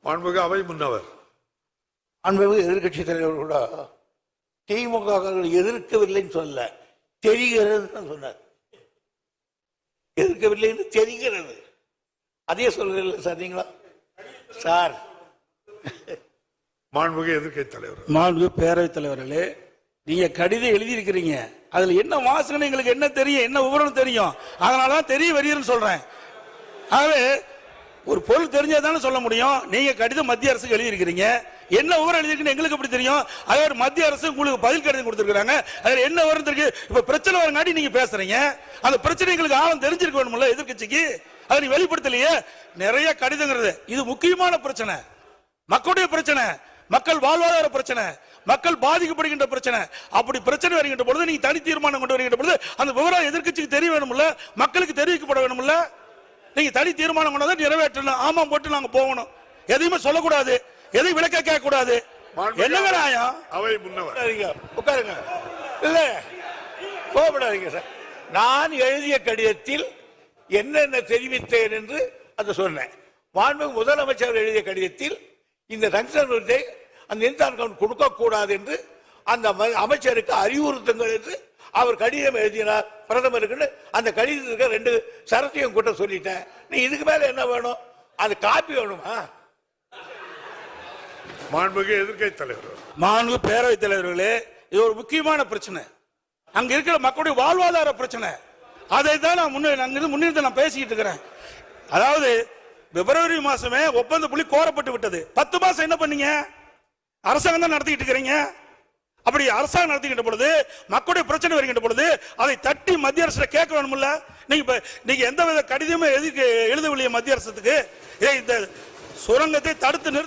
மாண்புமிகு அவை முன்னவர். மாண்புமிகு எதிர்கட்சி தலைவர் கூட திமுக எதிர்க்கவில்லைன்னு சொல்ல, தெரிகிறது சொன்னார். எதிர்க்கவில்லைன்னு தெரிகிறது, அதே சொல்றீங்களா சார் நீங்களா சார்? மாண்புமிகு எதிர்க்கட்சி தலைவர். மாண்புமிகு பேரவைத் தலைவர்களே, நீங்க கடிதம் எழுதியிருக்கிறீங்க, அதுல என்ன வாசனை எங்களுக்கு என்ன தெரியும், என்ன விவரம் தெரியும், அதனாலதான் தெரிய வருகிறேன்னு சொல்றேன். ஆகவே ஒரு பொருள் தெரிஞ்சதானே சொல்ல முடியும். நீங்க கடிதம் மத்திய அரசுக்கு எழுதியிருக்கிறீங்க, என்ன விவரம் எழுதிருக்குன்னு எங்களுக்கு எப்படி தெரியும்? அதாவது மத்திய அரசு உங்களுக்கு பதில் கடிதம் கொடுத்திருக்காங்க, அதுல என்ன விவரம் இருக்கு? இப்ப பிரச்சனை வரங்காட்டி நீங்க பேசுறீங்க, அந்த பிரச்சனை எங்களுக்கு ஆழம் தெரிஞ்சிருக்க வேணும்ல எதிர்கட்சிக்கு, அதை நீ வெளிப்படுத்தலையே. நிறைய கடிதங்கிறது இது முக்கியமான பிரச்சனை, மக்களுடைய பிரச்சனை, மக்கள் வாழ்வாதார பிரச்சனை, மக்கள் பாதிக்கப்படுகின்ற பிரச்சனை. அப்படி பிரச்சனை வருகின்ற பொழுது நீங்க தனி தீர்மானம் கொண்டு வருகின்ற பொழுது அந்த விவரம் எதிர்கட்சிக்கு தெரிய வேணும்ல, மக்களுக்கு தெரிவிக்கப்பட வேணும்ல. நீங்க தனி தீர்மானம் கொண்டு நிறைவேற்றணும், ஆமா போட்டு நாங்க போகணும், எதையுமே சொல்லக்கூடாது, எதையும் விளக்க கேட்க கூடாது. என்ன நியாயம்? அவை முன்னவர் உட்காருங்க. இல்ல கோபப்படாதீங்க சார். நான் எழுதிய கடிதத்தில் என்னென்ன தெரிவித்தேன் என்று அதை சொன்னேன். மாண்புமிகு முதலமைச்சர் எழுதிய கடிதத்தில் இந்த தங்ஷன் அந்த இன்சான் அக்கவுண்ட் கொடுக்க கூடாது என்று அந்த அமைச்சருக்கு அறிவுறுத்துங்கள் என்று அவர் கடிதம் எழுதினார் பிரதமருக்கு. அந்த கடிதத்துக்கு 2 சரத்தையும் கூட்ட சொல்லிட்டேன். நீ இதுக்கு மேல என்ன வேணும்? அது காப்பி வேணுமா? மாண்புமிகு எதிர்க்கட்சி தலைவர். மாண்புமிகு பேரவைத் தலைவர்களே, இது ஒரு முக்கியமான பிரச்சனை, அங்க இருக்கிற மக்களுடைய வாழ்வாதார பிரச்சனை. அதை தான் நான் முன்னிருந்து நான் பேசிக்கிட்டு இருக்கிறேன். அதாவது பிப்ரவரி மாசமே ஒப்பந்த புள்ளி கோரப்பட்டு விட்டது. 10 மாசம் என்ன பண்ணீங்க? அரசாங்கம் தான் நடத்திக்கிட்டு இருக்கிறீங்க. அப்படி அரசாங்கம் நடத்திக்கிட்ட பொழுது மக்களுடைய பிரச்சனை வருகின்ற பொழுது அதை தட்டி மத்திய அரசு கேட்க வேணும்ல. நீங்க எந்த வித கடிதமே எழுதவில்லையே மத்திய அரசுக்கு. இந்த சுரங்கத்தை தடுத்து நிறுத்த